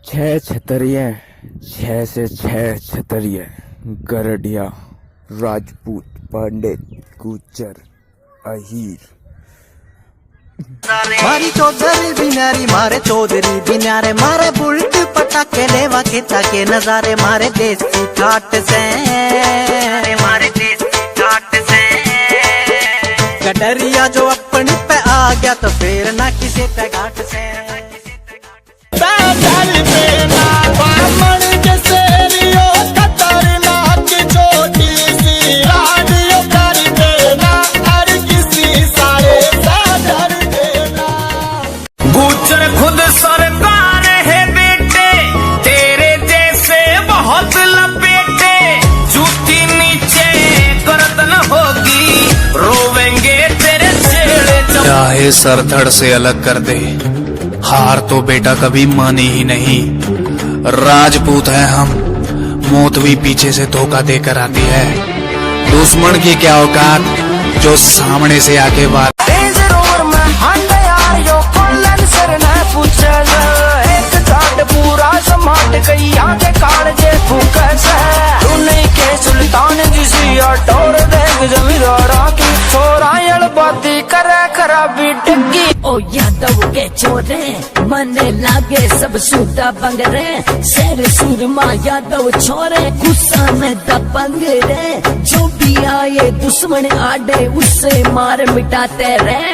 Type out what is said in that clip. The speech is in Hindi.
छह छतरिये, छह से छह छतरिये, गरडिया, राजपूत, पंडित, गुज्जर, अहीर। मारी चौधरी बिनारी मारे चौधरी बिनारे मारे बुल्ट पटाके लेवा के ताके नजारे मारे देसी ठाट से मारे देसी ठाट से कटरिया जो अपनी पे आ गया तो फिर ना किसी पे घाट से खुद सरकार है बेटे तेरे जैसे बहुत लपेटे जूती नीचे गर्दन होगी रोवेंगे तेरे चेहरे चाहे सर धड़ से अलग कर दे हार तो बेटा कभी मानी ही नहीं। राजपूत है हम, मौत भी पीछे से धोखा देकर आती है। दुश्मन की क्या औकात जो सामने से आके बात पूरा समाट गई आगे कालजे फूकस तू नहीं के सुल्तान जिसी टोर देख जमींदारा की छोरा बाती करे खराबी डिग्गी। ओ यादव के छोरे मने लागे सब सूटा बंगरे शेर सूरमा यादव छोरे गुस्सा में दबंग रे जो भी आए दुश्मन आडे उससे मार मिटाते रहे।